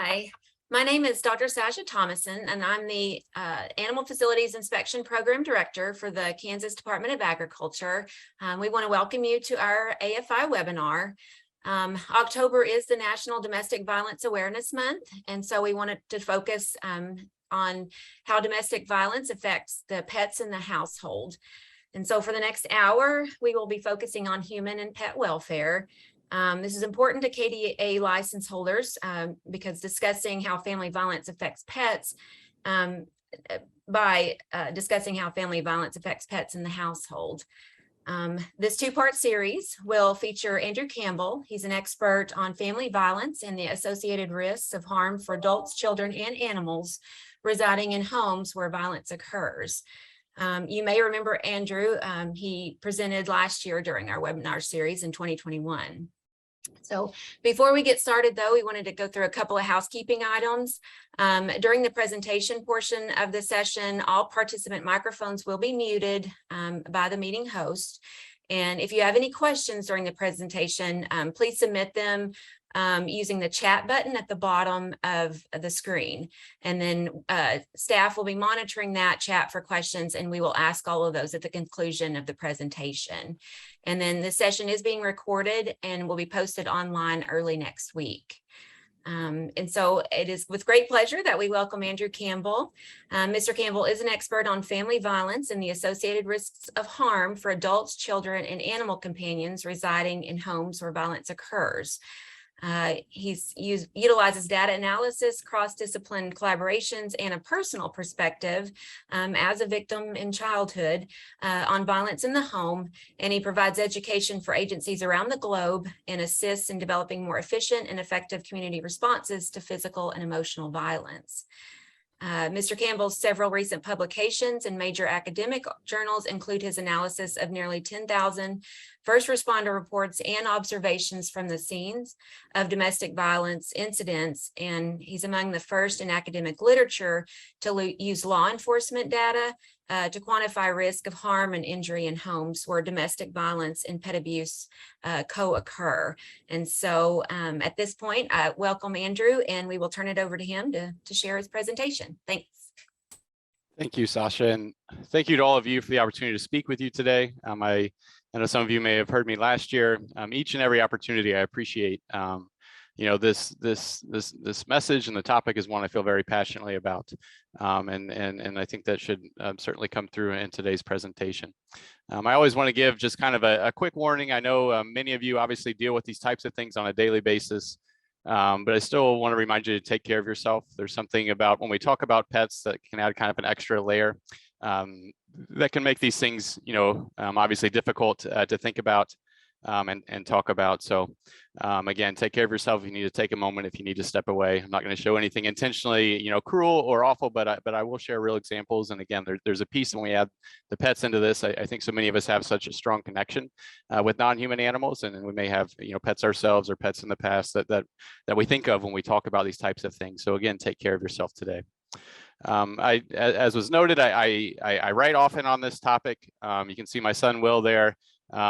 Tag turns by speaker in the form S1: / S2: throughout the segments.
S1: Hi, my name is Dr. Sasha Thomason, and I'm the Animal Facilities Inspection Program Director for the Kansas Department of Agriculture. We want to welcome you to our AFI webinar. October is the National Domestic Violence Awareness Month, and so we wanted to focus on how domestic violence affects the pets in the household. And so for the next hour, we will be focusing on human and pet welfare. This is important to KDA license holders because discussing how family violence affects pets by discussing how family violence affects pets in the household. This two-part series will feature Andrew Campbell. He's an expert on family violence and the associated risks of harm for adults, children, and animals residing in homes where violence occurs. You may remember Andrew. He presented last year during our webinar series in 2021. So before we get started, though, we wanted to go through a couple of housekeeping items. During the presentation portion of the session, all participant microphones will be muted by the meeting host. And if you have any questions during the presentation, please submit them using the chat button at the bottom of the screen. And then staff will be monitoring that chat for questions, and we will ask all of those at the conclusion of the presentation. And then the session is being recorded and will be posted online early next week. And so it is with great pleasure that we welcome Andrew Campbell. Mr. Campbell is an expert on family violence and the associated risks of harm for adults, children, and animal companions residing in homes where violence occurs. He utilizes data analysis, cross-discipline collaborations, and a personal perspective as a victim in childhood on violence in the home, and he provides education for agencies around the globe and assists in developing more efficient and effective community responses to physical and emotional violence. Mr. Campbell's several recent publications in major academic journals include his analysis of nearly 10,000 first responder reports and observations from the scenes of domestic violence incidents, and he's among the first in academic literature to use law enforcement data to quantify risk of harm and injury in homes where domestic violence and pet abuse co-occur. And so at this point, I welcome Andrew, and we will turn it over to him to share his presentation. Thanks.
S2: Thank you, Sasha, and thank you to all of you for the opportunity to speak with you today. I know some of you may have heard me last year. Each and every opportunity I appreciate. This message and the topic is one I feel very passionately about, and I think that should certainly come through in today's presentation. I always want to give just kind of a quick warning. I know many of you obviously deal with these types of things on a daily basis, but I still want to remind you to take care of yourself. There's something about when we talk about pets that can add kind of an extra layer that can make these things, obviously difficult to think about and talk about. So again, take care of yourself. If you need to take a moment, if you need to step away. I'm not going to show anything intentionally, cruel or awful, but I will share real examples. And again, there's a piece when we add the pets into this. I think so many of us have such a strong connection with non-human animals, and we may have pets ourselves or pets in the past that we think of when we talk about these types of things. So again, take care of yourself today. As was noted, I write often on this topic. You can see my son Will there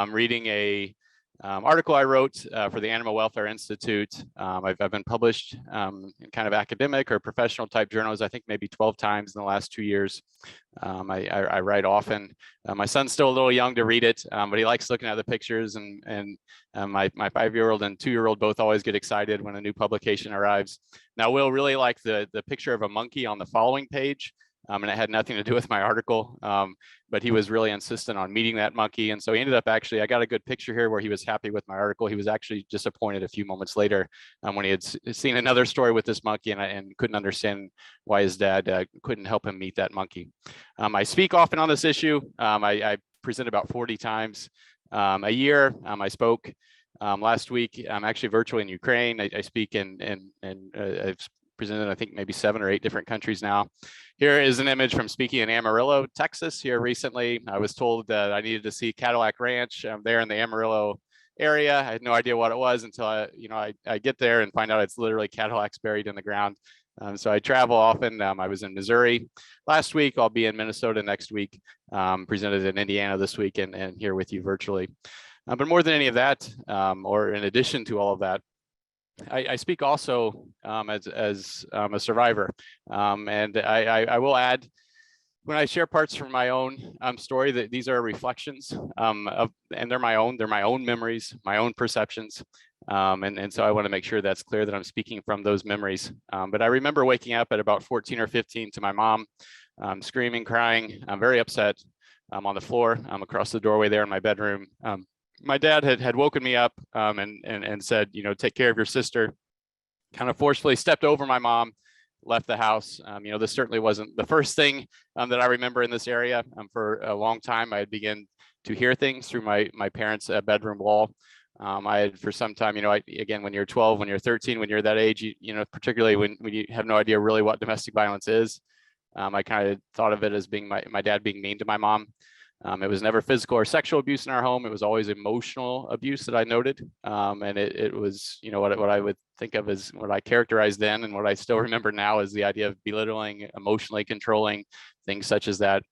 S2: reading a article I wrote for the Animal Welfare Institute. I've been published in kind of academic or professional type journals, I think maybe 12 times in the last 2 years. I write often. My son's still a little young to read it, but he likes looking at the pictures, and my 5-year-old and 2-year-old both always get excited when a new publication arrives. Now, Will really liked the picture of a monkey on the following page. And it had nothing to do with my article, but he was really insistent on meeting that monkey. And so he ended up I got a good picture here where he was happy with my article. He was actually disappointed a few moments later when he had seen another story with this monkey and couldn't understand why his dad couldn't help him meet that monkey. I speak often on this issue. I present about 40 times a year. I spoke last week. I'm actually virtually in Ukraine. I speak I've presented, I think, maybe 7 or 8 different countries now. Here is an image from speaking in Amarillo, Texas, here recently. I was told that I needed to see Cadillac Ranch there in the Amarillo area. I had no idea what it was until I get there and find out it's literally Cadillacs buried in the ground. So I travel often. I was in Missouri last week. I'll be in Minnesota next week, presented in Indiana this week, and here with you virtually. But more than any of that, or in addition to all of that, I speak also as a survivor, and I will add, when I share parts from my own story, that these are reflections and they're my own memories, my own perceptions. And so I want to make sure that's clear that I'm speaking from those memories. But I remember waking up at about 14 or 15 to my mom screaming, crying. I'm very upset. I'm on the floor. I'm across the doorway there in my bedroom. My dad had woken me up and said, you know, take care of your sister. Kind of forcefully stepped over my mom, left the house. You know, this certainly wasn't the first thing that I remember in this area. For a long time, I had begun to hear things through my parents' bedroom wall. I had for some time, you know, again, when you're 12, when you're 13, when you're that age, you know, particularly when you have no idea really what domestic violence is, I kind of thought of it as being my dad being mean to my mom. It was never physical or sexual abuse in our home. It was always emotional abuse that I noted. And it was, you know, what I would think of as what I characterized then and what I still remember now is the idea of belittling, emotionally controlling, things such as that.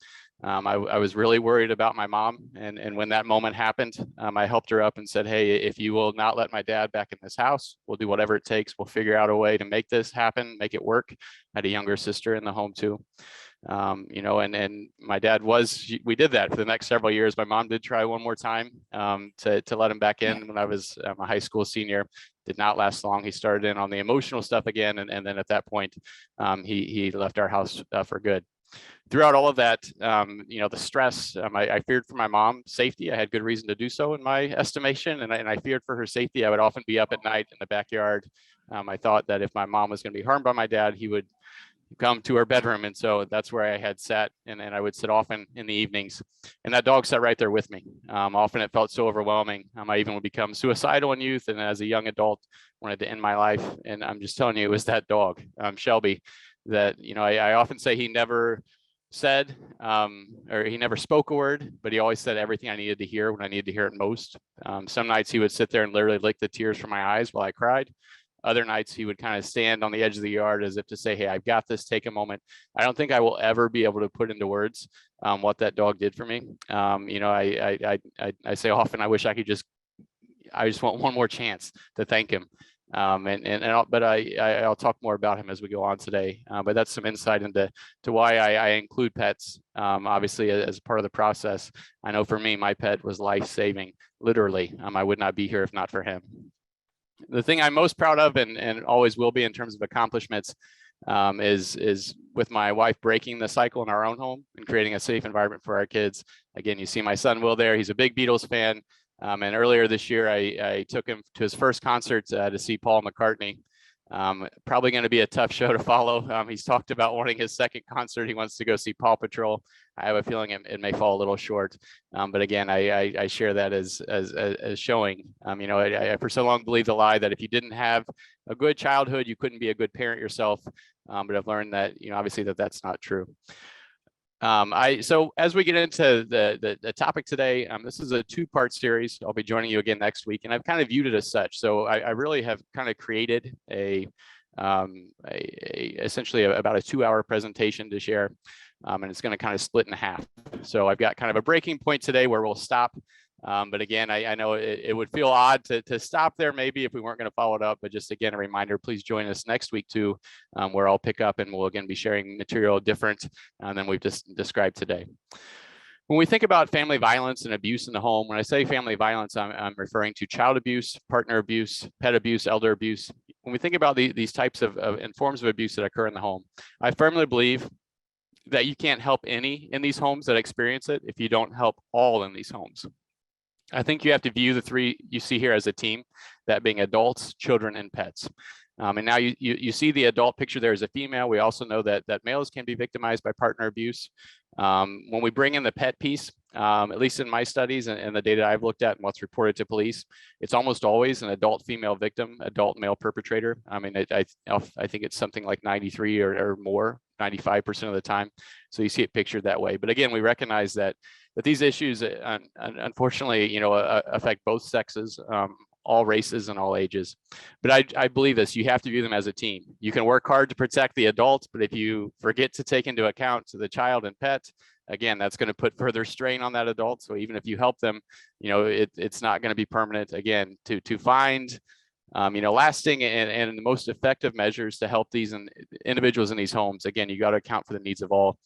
S2: I was really worried about my mom. And when that moment happened, I helped her up and said, hey, if you will not let my dad back in this house, we'll do whatever it takes. We'll figure out a way to make this happen, make it work. I had a younger sister in the home too. You know, and my dad we did that for the next several years. My mom did try one more time to let him back in when I was a high school senior. Did not last long. He started in on the emotional stuff again. And then at that point, he left our house for good. Throughout all of that, you know, the stress, I feared for my mom's safety. I had good reason to do so in my estimation. And I feared for her safety. I would often be up at night in the backyard. I thought that if my mom was going to be harmed by my dad, he would come to her bedroom. And so that's where I had sat and I would sit often in the evenings. And that dog sat right there with me. Often it felt so overwhelming. I even would become suicidal in youth. And as a young adult, wanted to end my life. And I'm just telling you, it was that dog, Shelby, that, you know, I often say he never said, or he never spoke a word, but he always said everything I needed to hear when I needed to hear it most. Some nights he would sit there and literally lick the tears from my eyes while I cried. Other nights he would kind of stand on the edge of the yard as if to say, hey, I've got this, take a moment. I don't think I will ever be able to put into words what that dog did for me. You know, I say often, I wish I could I just want one more chance to thank him. But I'll talk more about him as we go on today. But that's some insight into why I include pets, obviously, as part of the process. I know for me, my pet was life-saving, literally. I would not be here if not for him. The thing I'm most proud of and always will be in terms of accomplishments is with my wife breaking the cycle in our own home and creating a safe environment for our kids. Again, you see my son Will there. He's a big Beatles fan. And earlier this year, I took him to his first concert to see Paul McCartney. Probably going to be a tough show to follow. He's talked about wanting his second concert. He wants to go see Paw Patrol. I have a feeling it may fall a little short. But again, I share that as showing, you know, I for so long believed the lie that if you didn't have a good childhood, you couldn't be a good parent yourself. But I've learned that, you know, obviously that's not true. So as we get into the topic today, this is a two-part series. I'll be joining you again next week, and I've kind of viewed it as such. So I really have kind of created essentially about a 2-hour presentation to share, and it's going to kind of split in half. So I've got kind of a breaking point today where we'll stop. But again, I know it would feel odd to stop there maybe if we weren't going to follow it up. But just again, a reminder, please join us next week too, where I'll pick up and we'll again be sharing material different than we've just described today. When we think about family violence and abuse in the home, when I say family violence, I'm referring to child abuse, partner abuse, pet abuse, elder abuse. When we think about these types of and forms of abuse that occur in the home, I firmly believe that you can't help any in these homes that experience it if you don't help all in these homes. I think you have to view the three you see here as a team, that being adults, children, and pets. And now you see the adult picture there as a female. We also know that males can be victimized by partner abuse. When we bring in the pet piece, at least in my studies and the data I've looked at and what's reported to police, it's almost always an adult female victim, adult male perpetrator. I mean, I think it's something like 93 or more, 95% of the time. So you see it pictured that way. But again, we recognize that these issues, unfortunately, you know, affect both sexes, all races and all ages. But I believe this, you have to view them as a team. You can work hard to protect the adults, but if you forget to take into account the child and pet, again, that's going to put further strain on that adult. So even if you help them, you know, it's not going to be permanent. Again, to find lasting and the most effective measures to help these individuals in these homes. Again, you got to account for the needs of all.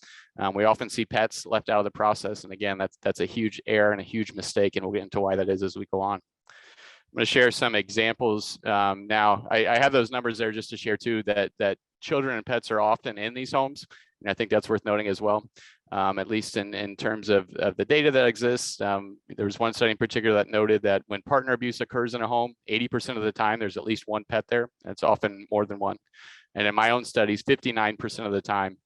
S2: We often see pets left out of the process. And again, that's a huge error and a huge mistake. And we'll get into why that is as we go on. I'm going to share some examples now. I have those numbers there just to share too, that children and pets are often in these homes. And I think that's worth noting as well, at least in terms of the data that exists. There was one study in particular that noted that when partner abuse occurs in a home, 80% of the time, there's at least one pet there. It's often more than one. And in my own studies, 59% of the time,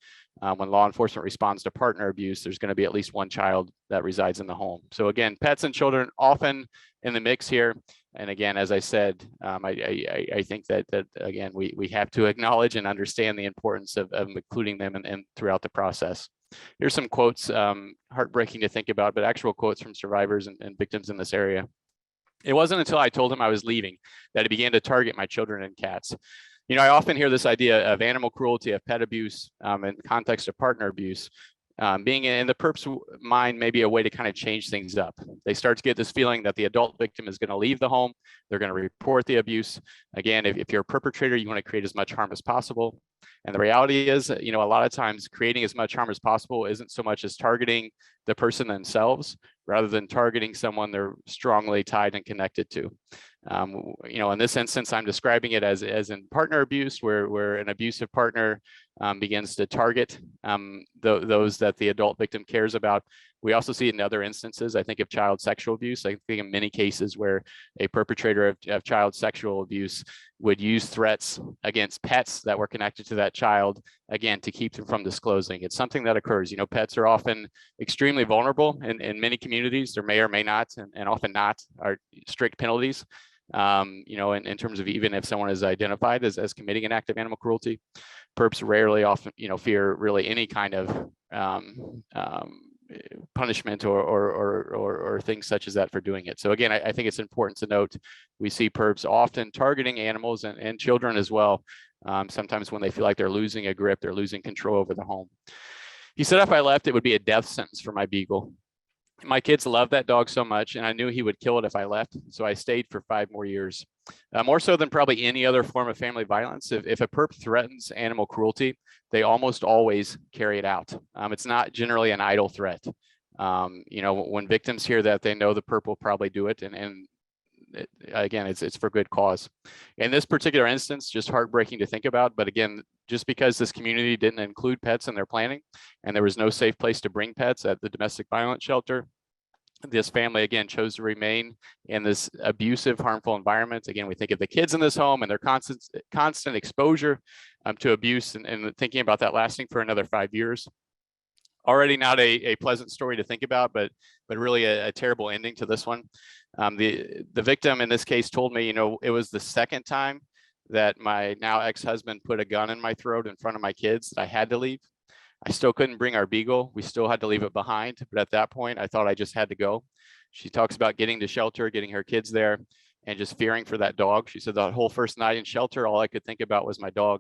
S2: when law enforcement responds to partner abuse, there's going to be at least one child that resides in the home. So again, pets and children often in the mix here. And again, as I said, I think that again, we have to acknowledge and understand the importance of including them and throughout the process. Here's some quotes, heartbreaking to think about, but actual quotes from survivors and victims in this area. It wasn't until I told him I was leaving that he began to target my children and cats. I often hear this idea of animal cruelty, of pet abuse in the context of partner abuse. Being in the perp's mind may be a way to kind of change things up. They start to get this feeling that the adult victim is going to leave the home. They're going to report the abuse. Again, if you're a perpetrator, you want to create as much harm as possible. And the reality is, a lot of times creating as much harm as possible isn't so much as targeting the person themselves, rather than targeting someone they're strongly tied and connected to. In this instance, I'm describing it as in partner abuse, where an abusive partner begins to target those that the adult victim cares about. We also see it in other instances. I think of child sexual abuse. I think in many cases where a perpetrator of child sexual abuse would use threats against pets that were connected to that child, again, to keep them from disclosing. It's something that occurs. Pets are often extremely vulnerable in many communities. There may or may not, and often not, are strict penalties. In terms of even if someone is identified as committing an act of animal cruelty, perps rarely often, fear really any kind of punishment or things such as that for doing it. So again, I think it's important to note we see perps often targeting animals and children as well. Sometimes when they feel like they're losing a grip, they're losing control over the home. He said if I left, it would be a death sentence for my beagle. My kids love that dog so much, and I knew he would kill it if I left. So I stayed for 5 more years. More so than probably any other form of family violence, if a perp threatens animal cruelty, they almost always carry it out. It's not generally an idle threat. When victims hear that, they know the perp will probably do it, and again, it's for good cause. In this particular instance, just heartbreaking to think about, but again, just because this community didn't include pets in their planning, and there was no safe place to bring pets at the domestic violence shelter, this family again chose to remain in this abusive, harmful environment. Again, we think of the kids in this home and their constant exposure to abuse, and thinking about that lasting for another 5 years. Already not a pleasant story to think about, but really a terrible ending to this one. The victim in this case told me, it was the second time that my now ex-husband put a gun in my throat in front of my kids that I had to leave. I still couldn't bring our beagle. We still had to leave it behind. But at that point, I thought I just had to go. She talks about getting to shelter, getting her kids there, and just fearing for that dog. She said the whole first night in shelter, all I could think about was my dog.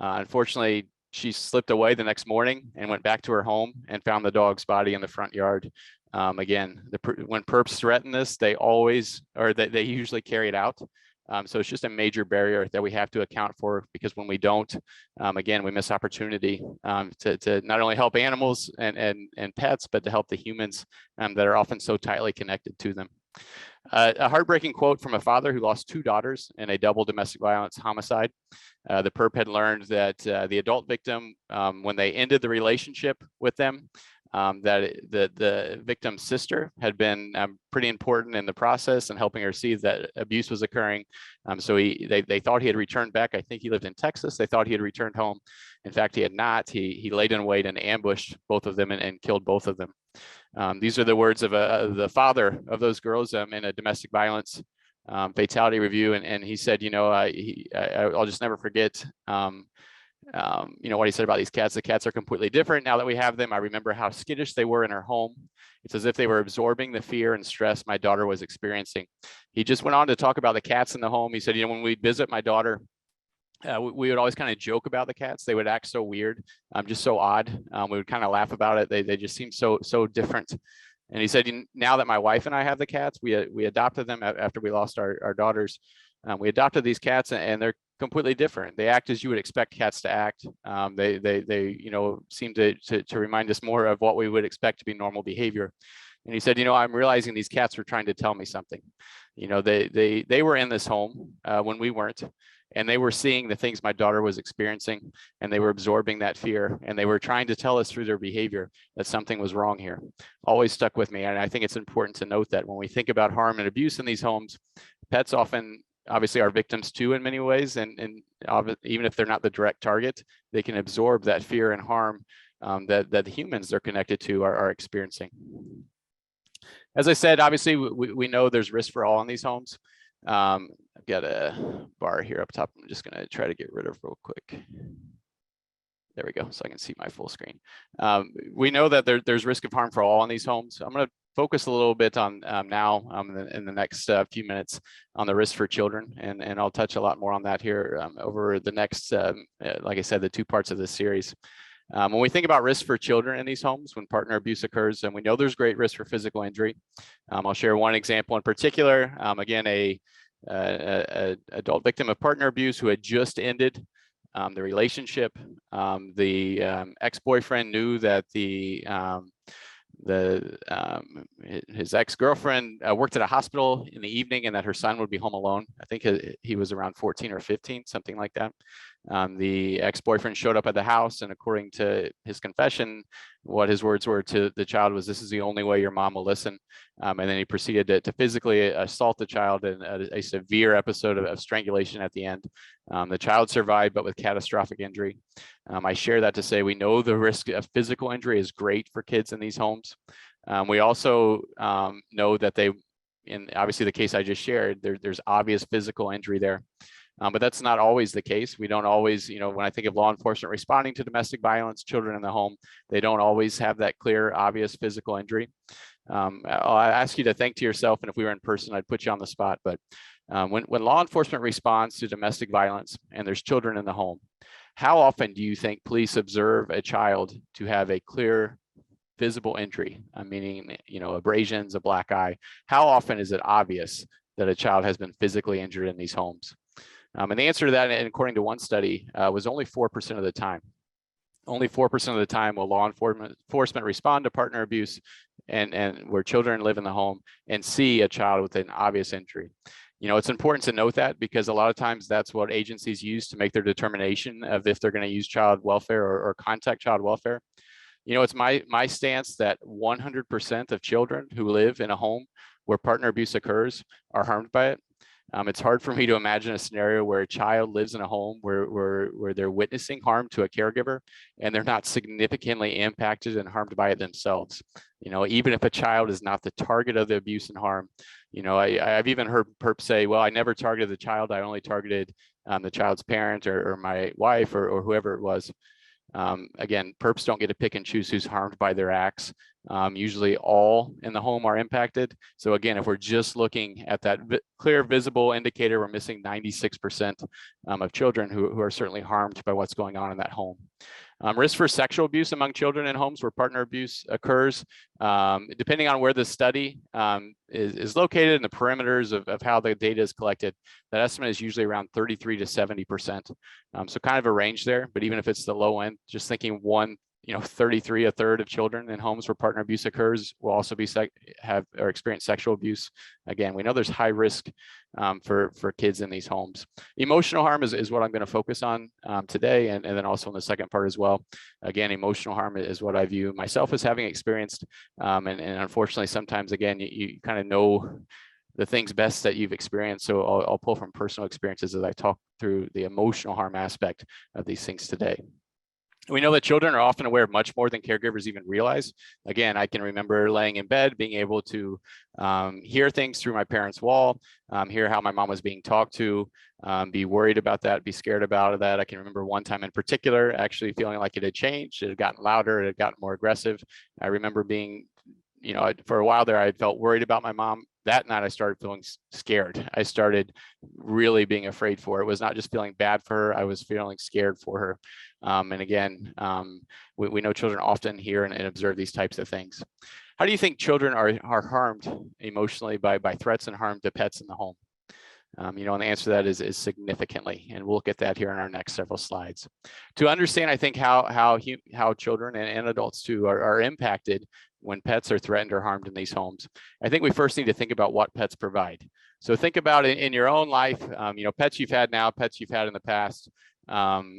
S2: Unfortunately, she slipped away the next morning and went back to her home and found the dog's body in the front yard. Again, when perps threaten this, they usually carry it out. So it's just a major barrier that we have to account for, because when we don't, again, we miss opportunity to not only help animals and pets, but to help the humans that are often so tightly connected to them. A heartbreaking quote from a father who lost 2 daughters in a double domestic violence homicide. The perp had learned that the adult victim, when they ended the relationship with them, that the victim's sister had been pretty important in the process and helping her see that abuse was occurring. So they thought he had returned back. I think he lived in Texas. They thought he had returned home. In fact, he had not. He laid in wait and ambushed both of them and killed both of them. These are the words of the father of those girls in a domestic violence fatality review. And he said, I'll just never forget, what he said about these cats. The cats are completely different now that we have them. I remember how skittish they were in our home. It's as if they were absorbing the fear and stress my daughter was experiencing. He just went on to talk about the cats in the home. He said, when we'd visit my daughter, we would always kind of joke about the cats. They would act so weird, just so odd. We would kind of laugh about it. They just seemed so different. And he said, now that my wife and I have the cats, we adopted them after we lost our daughters. We adopted these cats, and they're completely different. They act as you would expect cats to act. They seem to remind us more of what we would expect to be normal behavior. And he said, I'm realizing these cats were trying to tell me something. They were in this home when we weren't, and they were seeing the things my daughter was experiencing, and they were absorbing that fear, and they were trying to tell us through their behavior that something was wrong here. Always stuck with me. And I think it's important to note that when we think about harm and abuse in these homes, pets often obviously are victims too in many ways, and even if they're not the direct target, they can absorb that fear and harm that the humans they're connected to are experiencing. As I said, obviously we know there's risk for all in these homes. I've got a bar here up top. I'm just going to try to get rid of real quick. There we go, so I can see my full screen. We know that there's risk of harm for all in these homes. I'm going to focus a little bit on now in the next few minutes on the risk for children, and I'll touch a lot more on that here over the next, like I said, the 2 parts of this series. When we think about risk for children in these homes, when partner abuse occurs, and we know there's great risk for physical injury. I'll share one example in particular. Again, a adult victim of partner abuse who had just ended the relationship. The ex-boyfriend knew that his ex-girlfriend worked at a hospital in the evening, and that her son would be home alone. I think he was around 14 or 15, something like that. The ex-boyfriend showed up at the house, and according to his confession, what his words were to the child was, "This is the only way your mom will listen." And then he proceeded to physically assault the child in a severe episode of strangulation at the end. The child survived, but with catastrophic injury. I share that to say we know the risk of physical injury is great for kids in these homes. We also know that in obviously the case I just shared, there's obvious physical injury there. But that's not always the case. We don't always, when I think of law enforcement responding to domestic violence, children in the home, they don't always have that clear, obvious physical injury. I'll ask you to think to yourself, and if we were in person, I'd put you on the spot. But when law enforcement responds to domestic violence and there's children in the home, how often do you think police observe a child to have a clear, visible injury? Meaning, abrasions, a black eye. How often is it obvious that a child has been physically injured in these homes? And the answer to that, and according to one study, was only 4% of the time. Only 4% of the time will law enforcement respond to partner abuse and where children live in the home and see a child with an obvious injury. It's important to note that, because a lot of times that's what agencies use to make their determination of if they're going to use child welfare or contact child welfare. It's my stance that 100% of children who live in a home where partner abuse occurs are harmed by it. It's hard for me to imagine a scenario where a child lives in a home where they're witnessing harm to a caregiver and they're not significantly impacted and harmed by it themselves. Even if a child is not the target of the abuse and harm, I've even heard perps say, well, I never targeted the child. I only targeted the child's parent or my wife or whoever it was. Again, perps don't get to pick and choose who's harmed by their acts. Usually all in the home are impacted. So again, if we're just looking at that clear visible indicator, we're missing 96% of children who are certainly harmed by what's going on in that home. Risk for sexual abuse among children in homes where partner abuse occurs, depending on where the study is located and the perimeters of how the data is collected, that estimate is usually around 33 to 70%. So kind of a range there, but even if it's the low end, just thinking 33, a third of children in homes where partner abuse occurs will also be have or experience sexual abuse. Again, we know there's high risk for kids in these homes. Emotional harm is what I'm going to focus on today, and then also in the second part as well. Again, emotional harm is what I view myself as having experienced, and unfortunately, sometimes again you kind of know the things best that you've experienced. So I'll pull from personal experiences as I talk through the emotional harm aspect of these things today. We know that children are often aware of much more than caregivers even realize. Again, I can remember laying in bed, being able to hear things through my parents' wall, hear how my mom was being talked to, be worried about that, be scared about that. I can remember one time in particular actually feeling like it had changed. It had gotten louder, it had gotten more aggressive. I remember being, for a while there, I had felt worried about my mom. That night I started feeling scared. I started really being afraid for her. It was not just feeling bad for her, I was feeling scared for her. And again, we know children often hear and observe these types of things. How do you think children are harmed emotionally by threats and harm to pets in the home? And the answer to that is significantly, and we'll look at that here in our next several slides. To understand, I think, how children and adults too are impacted when pets are threatened or harmed in these homes, I think we first need to think about what pets provide. So think about it in your own life, pets you've had now, pets you've had in the past. What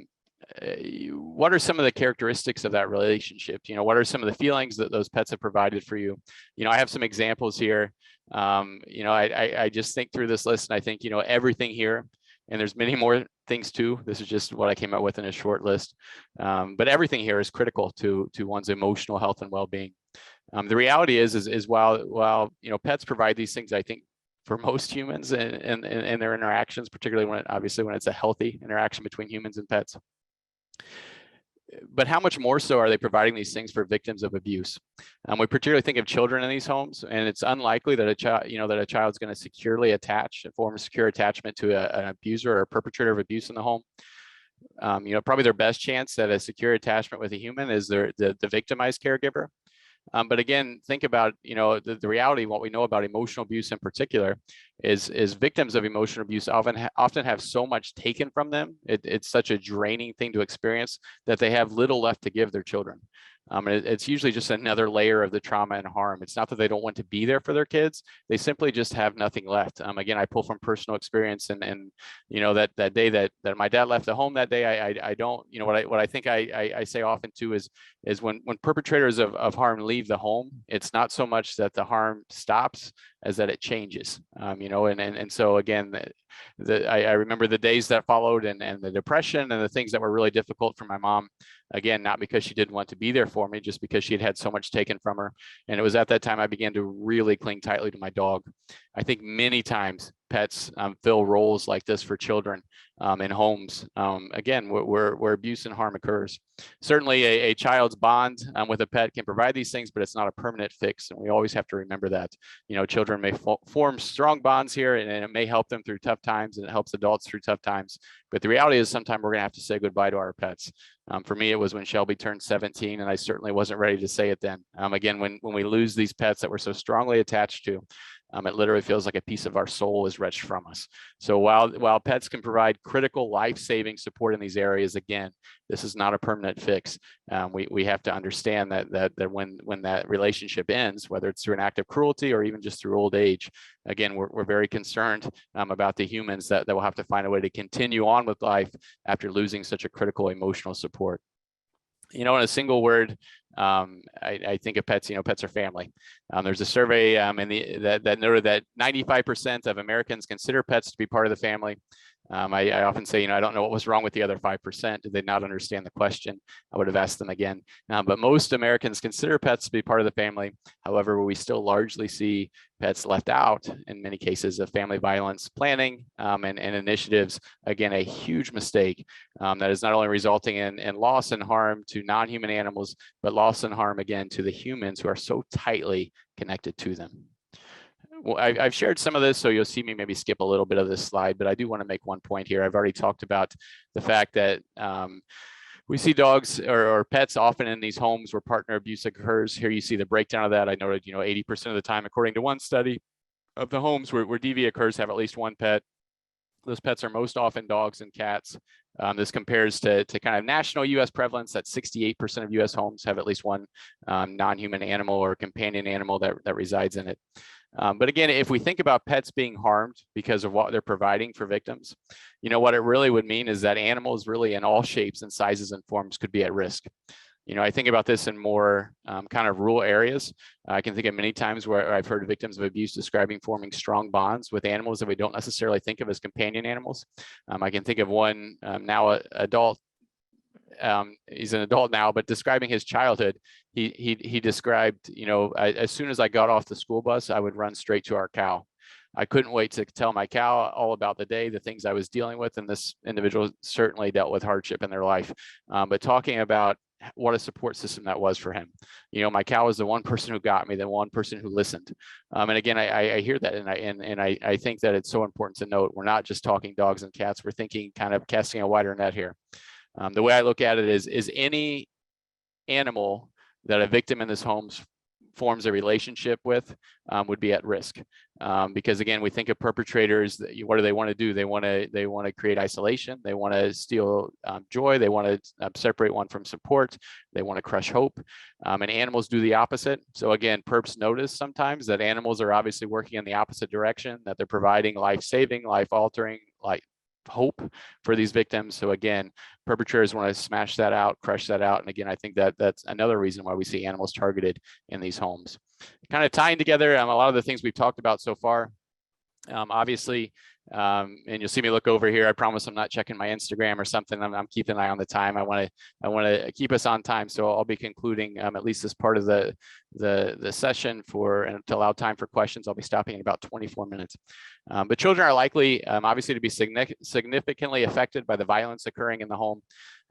S2: are some of the characteristics of that relationship? What are some of the feelings that those pets have provided for you? I have some examples here. I just think through this list, and I think, everything here, and there's many more things too. This is just what I came up with in a short list. But everything here is critical to one's emotional health and well-being. The reality is while pets provide these things, I think, for most humans and their interactions, particularly when it's a healthy interaction between humans and pets. But how much more so are they providing these things for victims of abuse? We particularly think of children in these homes, and it's unlikely that a child's going to securely form a secure attachment to an abuser or a perpetrator of abuse in the home. Probably their best chance at a secure attachment with a human is the victimized caregiver. But again, think about, the reality, what we know about emotional abuse in particular is victims of emotional abuse often have so much taken from them. It's such a draining thing to experience that they have little left to give their children. It's usually just another layer of the trauma and harm. It's not that they don't want to be there for their kids. They simply just have nothing left. Again, I pull from personal experience, and that day that my dad left the home that day, I don't, what I think I say often too is when perpetrators of harm leave the home, it's not so much that the harm stops as that it changes. And so again, I remember the days that followed and the depression and the things that were really difficult for my mom. Again, not because she didn't want to be there for me, just because she had so much taken from her. And it was at that time I began to really cling tightly to my dog. I think many times pets fill roles like this for children in homes, again, where abuse and harm occurs. Certainly a child's bond with a pet can provide these things, but it's not a permanent fix. And we always have to remember that. Children may form strong bonds here, and it may help them through tough times, and it helps adults through tough times. But the reality is sometimes we're going to have to say goodbye to our pets. For me, it was when Shelby turned 17, and I certainly wasn't ready to say it then. Again, when we lose these pets that we're so strongly attached to, it literally feels like a piece of our soul is wrenched from us. So while pets can provide critical life-saving support in these areas, again, this is not a permanent fix. We have to understand that when that relationship ends, whether it's through an act of cruelty or even just through old age, again, we're very concerned about the humans that will have to find a way to continue on with life after losing such a critical emotional support. In a single word, I think of pets, pets are family. There's a survey that noted that 95% of Americans consider pets to be part of the family. I often say, I don't know what was wrong with the other 5%. Did they not understand the question? I would have asked them again. But most Americans consider pets to be part of the family. However, we still largely see pets left out in many cases of family violence planning and initiatives. Again, a huge mistake that is not only resulting in loss and harm to non-human animals, but loss and harm again to the humans who are so tightly connected to them. Well, I've shared some of this, so you'll see me maybe skip a little bit of this slide, but I do want to make one point here. I've already talked about the fact that we see dogs or pets often in these homes where partner abuse occurs. Here you see the breakdown of that. I noted, 80% of the time, according to one study, of the homes where DV occurs have at least one pet. Those pets are most often dogs and cats. This compares to kind of national U.S. prevalence that 68% of U.S. homes have at least one non-human animal or companion animal that resides in it. But again, if we think about pets being harmed because of what they're providing for victims, what it really would mean is that animals really in all shapes and sizes and forms could be at risk. I think about this in more kind of rural areas. I can think of many times where I've heard victims of abuse describing forming strong bonds with animals that we don't necessarily think of as companion animals. I can think of one now adult. He's an adult now, but describing his childhood, he described, as soon as I got off the school bus, I would run straight to our cow. I couldn't wait to tell my cow all about the day, the things I was dealing with, and this individual certainly dealt with hardship in their life. But talking about what a support system that was for him. My cow was the one person who got me, the one person who listened. And again, I hear that, and I think that it's so important to note we're not just talking dogs and cats. We're thinking kind of casting a wider net here. The way I look at it is any animal that a victim in this homes forms a relationship with would be at risk. Because again, we think of perpetrators, what do they want to do? They want to create isolation. They want to steal joy. They want to separate one from support. They want to crush hope. And animals do the opposite. So again, perps notice sometimes that animals are obviously working in the opposite direction, that they're providing life-saving, life-altering, like hope for these victims. So again, perpetrators want to smash that out, crush that out. And again, I think that that's another reason why we see animals targeted in these homes. Kind of tying together a lot of the things we've talked about so far. Obviously, and you'll see me look over here. I promise I'm not checking my Instagram or something. I'm keeping an eye on the time. I want to keep us on time. So I'll be concluding at least this part of the session and to allow time for questions. I'll be stopping in about 24 minutes. But children are likely, obviously, to be significantly affected by the violence occurring in the home.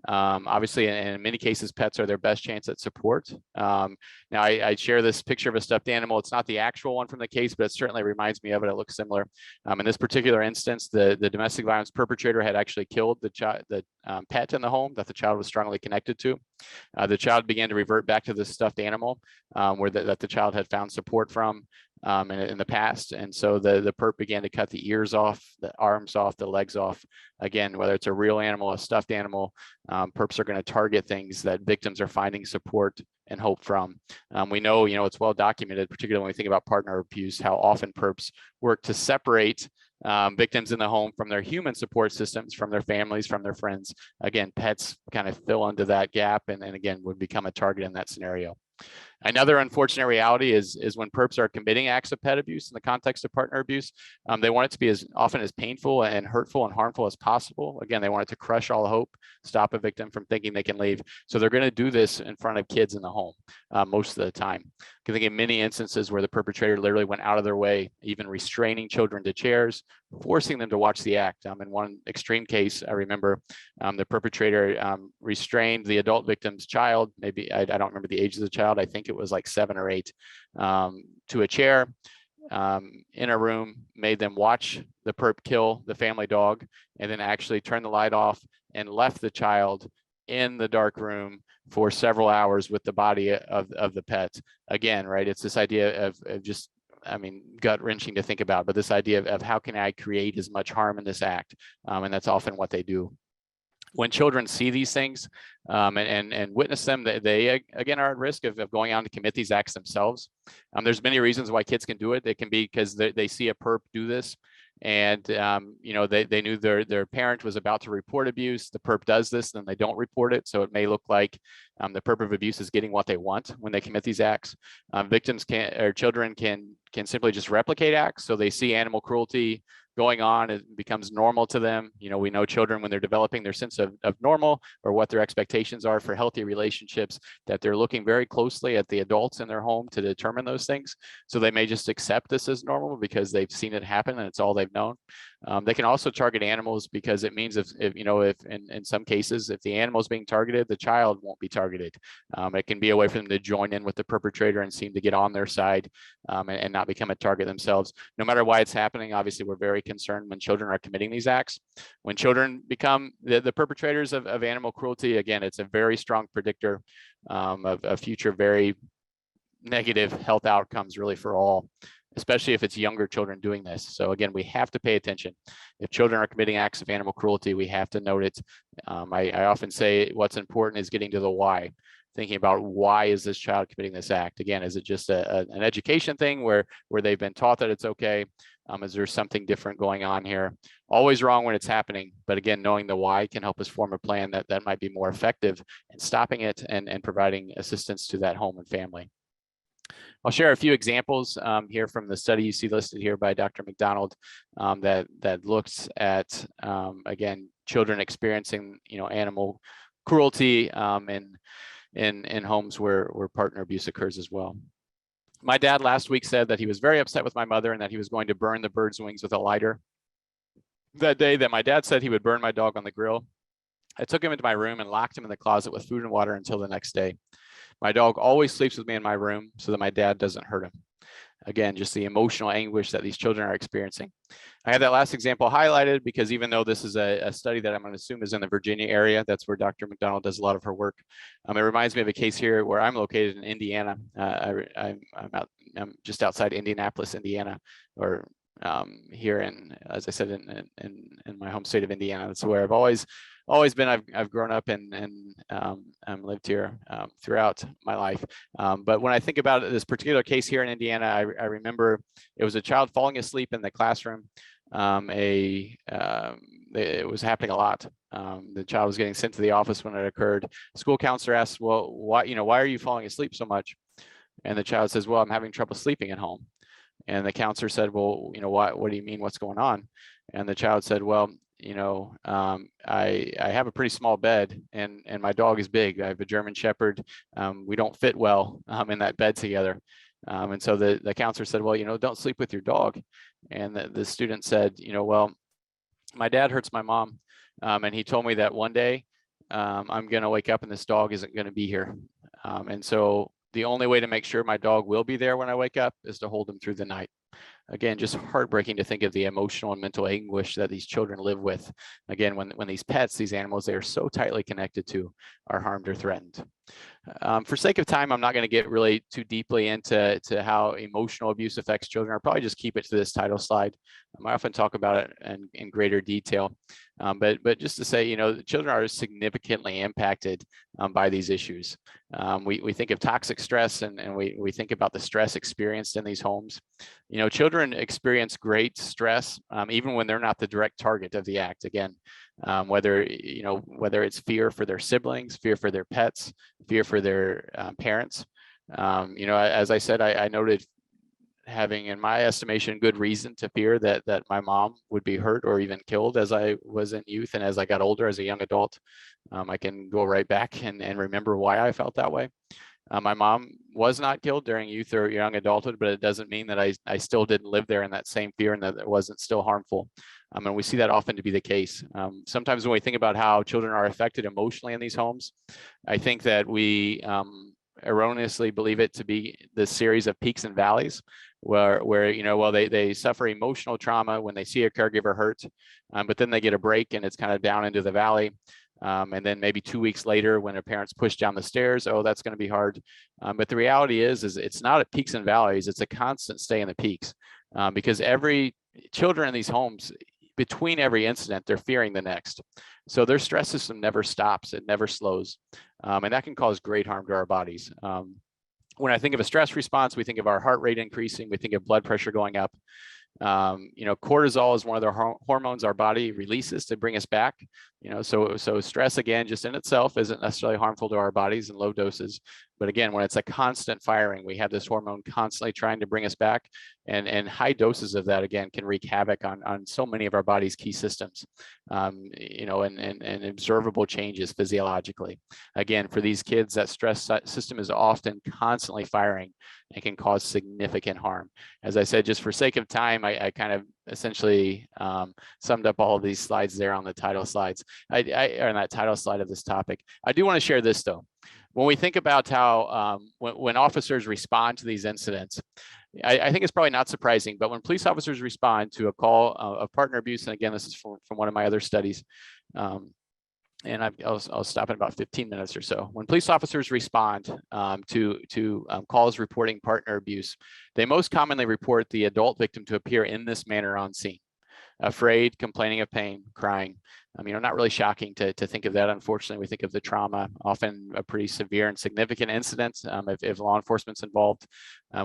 S2: Obviously, in many cases, pets are their best chance at support. Now, I share this picture of a stuffed animal. It's not the actual one from the case, but it certainly reminds me of it. It looks similar. In this particular instance, the domestic violence perpetrator had actually killed the pet in the home that the child was strongly connected to. The child began to revert back to the stuffed animal that the child had found support from in the past. And so the perp began to cut the ears off, the arms off, the legs off. Again, whether it's a real animal, a stuffed animal, perps are going to target things that victims are finding support and hope from. We know, it's well documented, particularly when we think about partner abuse, how often perps work to separate victims in the home from their human support systems, from their families, from their friends. Again, pets kind of fill into that gap and again, would become a target in that scenario. Another unfortunate reality is when perps are committing acts of pet abuse in the context of partner abuse, they want it to be as often as painful and hurtful and harmful as possible. Again, they want it to crush all hope, stop a victim from thinking they can leave. So they're going to do this in front of kids in the home most of the time. I think in many instances where the perpetrator literally went out of their way, even restraining children to chairs, forcing them to watch the act. In one extreme case, I remember the perpetrator restrained the adult victim's child, maybe, I don't remember the age of the child, I think it was like 7 or 8, to a chair in a room, made them watch the perp kill the family dog, and then actually turned the light off and left the child in the dark room for several hours with the body of the pet. Again, right, it's this idea of just, gut wrenching to think about, but this idea of how can I create as much harm in this act? And that's often what they do. When children see these things and witness them, they again are at risk of going on to commit these acts themselves. There's many reasons why kids can do it. It can be because they see a perp do this, and they knew their parent was about to report abuse. The perp does this, then they don't report it. So it may look like the perp of abuse is getting what they want when they commit these acts. Children can simply just replicate acts. So they see animal cruelty going on, it becomes normal to them. We know children, when they're developing their sense of normal or what their expectations are for healthy relationships, that they're looking very closely at the adults in their home to determine those things. So they may just accept this as normal because they've seen it happen and it's all they've known. They can also target animals because it means if in some cases, if the animal is being targeted, the child won't be targeted. It can be a way for them to join in with the perpetrator and seem to get on their side and not become a target themselves. No matter why it's happening, obviously, we're very concerned when children are committing these acts. When children become the perpetrators of animal cruelty, again, it's a very strong predictor of future very negative health outcomes really for all, especially if it's younger children doing this. So again, we have to pay attention. If children are committing acts of animal cruelty, we have to note it. I often say what's important is getting to the why, thinking about why is this child committing this act? Again, is it just an education thing where they've been taught that it's okay? Is there something different going on here? Always wrong when it's happening, but again, knowing the why can help us form a plan that might be more effective in stopping it and providing assistance to that home and family. I'll share a few examples here from the study you see listed here by Dr. McDonald that looks at, again, children experiencing, animal cruelty in homes where partner abuse occurs as well. My dad last week said that he was very upset with my mother and that he was going to burn the bird's wings with a lighter. That day that my dad said he would burn my dog on the grill, I took him into my room and locked him in the closet with food and water until the next day. My dog always sleeps with me in my room so that my dad doesn't hurt him. Again, just the emotional anguish that these children are experiencing. I have that last example highlighted because even though this is a study that I'm going to assume is in the Virginia area, that's where Dr. McDonald does a lot of her work. It reminds me of a case here where I'm located in Indiana. I'm just outside Indianapolis, Indiana, or here in, as I said, in my home state of Indiana. That's where I've always been. I've grown up and lived here throughout my life. But when I think about this particular case here in Indiana, I remember it was a child falling asleep in the classroom. It was happening a lot. The child was getting sent to the office when it occurred. School counselor asked, "Well, why are you falling asleep so much?" And the child says, "Well, I'm having trouble sleeping at home." And the counselor said, "Well, what do you mean? What's going on?" And the child said, "Well, I have a pretty small bed and my dog is big. I have a German Shepherd. We don't fit well in that bed together." And so the counselor said, "Well, don't sleep with your dog." And the student said, "Well, my dad hurts my mom. And he told me that one day I'm going to wake up and this dog isn't going to be here. And so the only way to make sure my dog will be there when I wake up is to hold him through the night." Again, just heartbreaking to think of the emotional and mental anguish that these children live with. Again, when these pets, these animals they are so tightly connected to, are harmed or threatened. For sake of time, I'm not going to get really too deeply into how emotional abuse affects children. I'll probably just keep it to this title slide. I often talk about it in greater detail. But just to say, the children are significantly impacted by these issues. We think of toxic stress and we think about the stress experienced in these homes. Children experience great stress even when they're not the direct target of the act. Again, whether it's fear for their siblings, fear for their pets, fear for their parents. As I said, I noted having, in my estimation, good reason to fear that my mom would be hurt or even killed as I was in youth. And as I got older, as a young adult, I can go right back and remember why I felt that way. My mom was not killed during youth or young adulthood, but it doesn't mean that I still didn't live there in that same fear and that it wasn't still harmful. And we see that often to be the case. Sometimes when we think about how children are affected emotionally in these homes, I think that we erroneously believe it to be this series of peaks and valleys where they suffer emotional trauma when they see a caregiver hurt, but then they get a break and it's kind of down into the valley. And then maybe 2 weeks later, when their parents push down the stairs, oh, that's going to be hard. But the reality is it's not at peaks and valleys. It's a constant stay in the peaks because every children in these homes, between every incident, they're fearing the next. So their stress system never stops. It never slows. And that can cause great harm to our bodies. When I think of a stress response, we think of our heart rate increasing. We think of blood pressure going up. Cortisol is one of the hormones our body releases to bring us back. So stress, again, just in itself isn't necessarily harmful to our bodies in low doses. But again, when it's a constant firing, we have this hormone constantly trying to bring us back, and high doses of that, again, can wreak havoc on so many of our body's key systems, and observable changes physiologically. Again, for these kids, that stress system is often constantly firing and can cause significant harm. As I said, just for sake of time, I kind of essentially summed up all of these slides there on the title slides, or on that title slide of this topic. I do want to share this though. When we think about how when officers respond to these incidents, I think it's probably not surprising, but when police officers respond to a call of partner abuse, and again, this is from one of my other studies, and I'll stop in about 15 minutes or so. When police officers respond to calls reporting partner abuse, they most commonly report the adult victim to appear in this manner on scene: afraid, complaining of pain, crying. Not really shocking to think of that. Unfortunately, we think of the trauma, often a pretty severe and significant incident if law enforcement's involved.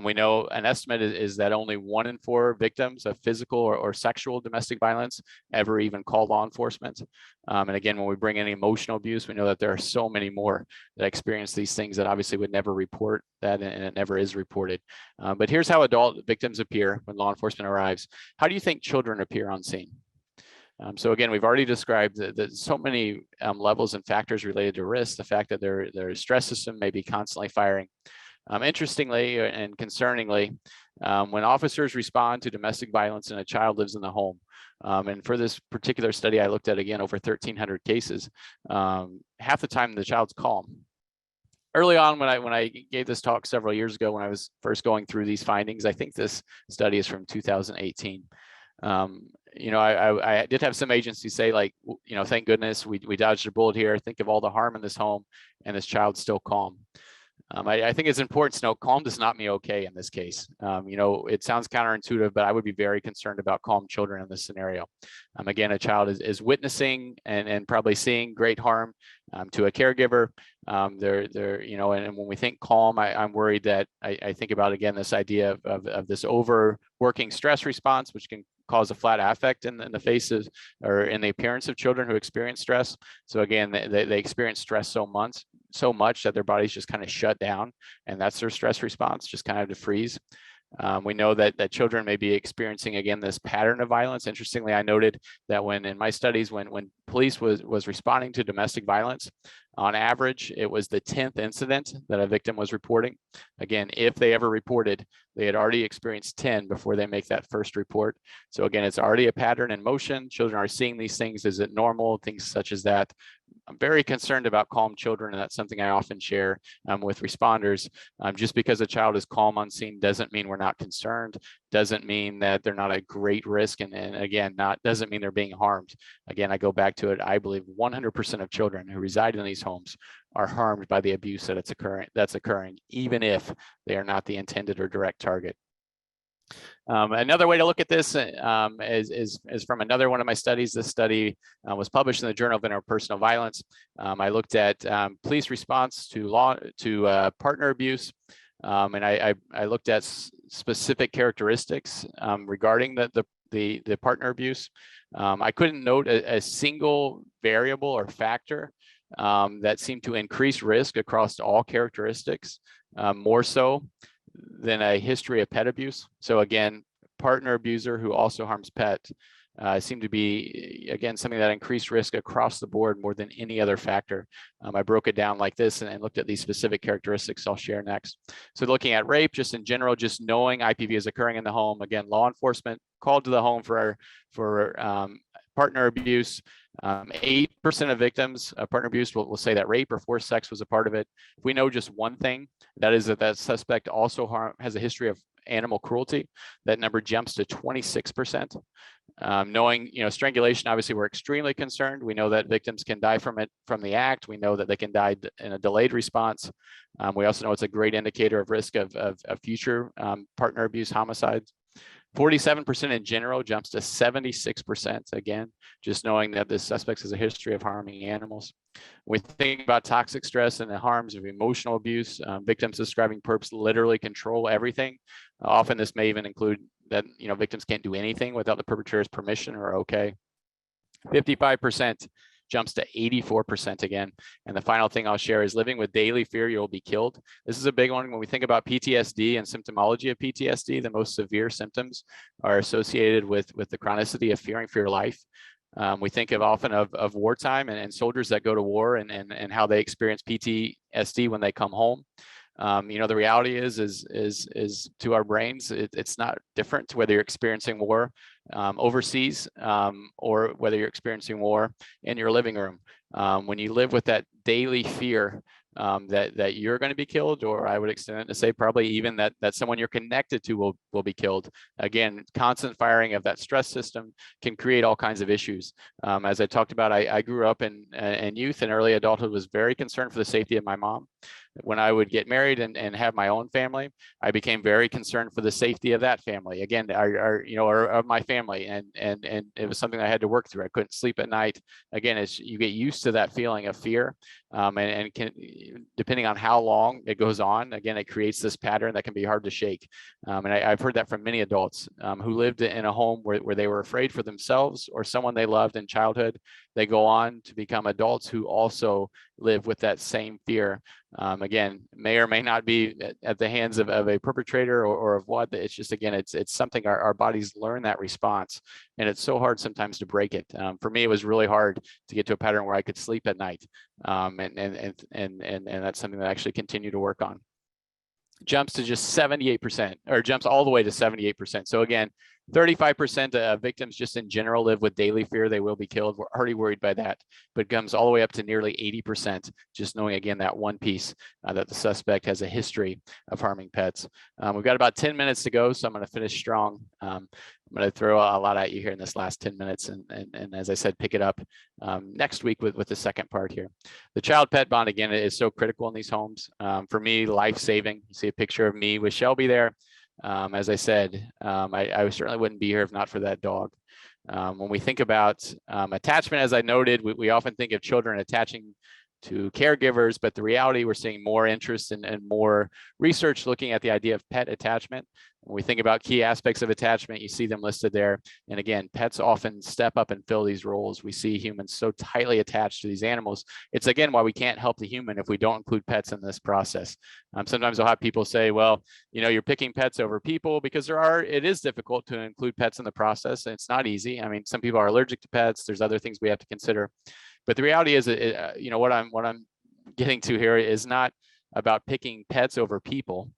S2: We know an estimate is that only 1 in 4 victims of physical or sexual domestic violence ever even call law enforcement. And again, when we bring in emotional abuse, we know that there are so many more that experience these things that obviously would never report that, and it never is reported. But here's how adult victims appear when law enforcement arrives. How do you think children appear on scene? So again, we've already described that so many levels and factors related to risk, the fact that their stress system may be constantly firing. Interestingly and concerningly, when officers respond to domestic violence and a child lives in the home, and for this particular study, I looked at, again, over 1,300 cases, half the time the child's calm. early on when I gave this talk several years ago, when I was first going through these findings, I think this study is from 2018. You know, I did have some agencies say, like, you know, thank goodness we dodged a bullet here. Think of all the harm in this home, and this child's still calm. I think it's important to know calm does not mean okay in this case. You know, it sounds counterintuitive, but I would be very concerned about calm children in this scenario. Again, a child is witnessing and probably seeing great harm to a caregiver. They're you know, and when we think calm, I'm worried that I think about, again, this idea of this overworking stress response, which can cause a flat affect in the faces or in the appearance of children who experience stress. So again, they experience stress so much that their bodies just kind of shut down, and that's their stress response, just kind of to freeze. We know that children may be experiencing, again, this pattern of violence. Interestingly, I noted that when in my studies, when police was responding to domestic violence, on average, it was the 10th incident that a victim was reporting. Again, if they ever reported, they had already experienced 10 before they make that first report. So again, it's already a pattern in motion. Children are seeing these things. Is it normal? Things such as that. I'm very concerned about calm children, and that's something I often share with responders. Just because a child is calm on scene doesn't mean we're not concerned, doesn't mean that they're not at great risk, and again, doesn't mean they're being harmed. Again, I go back to it. I believe 100% of children who reside in these homes are harmed by the abuse that's occurring, even if they are not the intended or direct target. Another way to look at this is from another one of my studies. This study was published in the Journal of Interpersonal Violence. I looked at police response to partner abuse, and I looked at specific characteristics regarding the partner abuse. I couldn't note a single variable or factor that seemed to increase risk across all characteristics, more so than a history of pet abuse. So again, partner abuser who also harms pet seemed to be, again, something that increased risk across the board more than any other factor. I broke it down like this and looked at these specific characteristics I'll share next. So looking at rape, just in general, just knowing IPV is occurring in the home. Again, law enforcement called to the home for partner abuse. 8% of victims of partner abuse will say that rape or forced sex was a part of it. If we know just one thing, that is that suspect also has a history of animal cruelty. That number jumps to 26%. Knowing, you know, strangulation, obviously we're extremely concerned. We know that victims can die from the act. We know that they can die in a delayed response. We also know it's a great indicator of risk of future partner abuse homicides. 47% in general jumps to 76%, again, just knowing that this suspect has a history of harming animals. When we think about toxic stress and the harms of emotional abuse, victims describing perps literally control everything. Often this may even include that, you know, victims can't do anything without the perpetrator's permission or okay. 55% jumps to 84% again. And the final thing I'll share is living with daily fear you'll be killed. This is a big one. When we think about PTSD and symptomology of PTSD, the most severe symptoms are associated with the chronicity of fearing for your life. We think often of wartime and soldiers that go to war and how they experience PTSD when they come home. You know, the reality is to our brains, it's not different whether you're experiencing war overseas or whether you're experiencing war in your living room. When you live with that daily fear that you're going to be killed, or I would extend it to say probably even that someone you're connected to will be killed. Again, constant firing of that stress system can create all kinds of issues. As I talked about, I grew up in youth and early adulthood, was very concerned for the safety of my mom. When I would get married and have my own family, I became very concerned for the safety of that family. Again, of my family, and it was something I had to work through. I couldn't sleep at night. Again, as you get used to that feeling of fear, and depending on how long it goes on, again, it creates this pattern that can be hard to shake. And I've heard that from many adults who lived in a home where they were afraid for themselves or someone they loved in childhood. They go on to become adults who also live with that same fear. Again, may or may not be at the hands of a perpetrator or of what. It's just, again, it's something our bodies learn that response, and it's so hard sometimes to break it. For me, it was really hard to get to a pattern where I could sleep at night, and that's something that I actually continue to work on. Jumps to just 78%, or jumps all the way to 78%. So again, 35% of victims just in general live with daily fear they will be killed. We're already worried by that, but it comes all the way up to nearly 80%, just knowing again that one piece that the suspect has a history of harming pets. We've got about 10 minutes to go, so I'm going to finish strong. I'm going to throw a lot at you here in this last 10 minutes, and as I said, pick it up next week with the second part here. The child pet bond, again, is so critical in these homes. For me, life-saving. You see a picture of me with Shelby there. As I said, I certainly wouldn't be here if not for that dog. When we think about attachment, as I noted, we often think of children attaching to caregivers, but the reality, we're seeing more interest and more research looking at the idea of pet attachment. When we think about key aspects of attachment, you see them listed there. And again, pets often step up and fill these roles. We see humans so tightly attached to these animals. It's again why we can't help the human if we don't include pets in this process. Sometimes I'll have people say, well, you know, you're picking pets over people, because it is difficult to include pets in the process, and it's not easy. I mean, some people are allergic to pets. There's other things we have to consider. But the reality is, you know, what I'm getting to here is not about picking pets over people.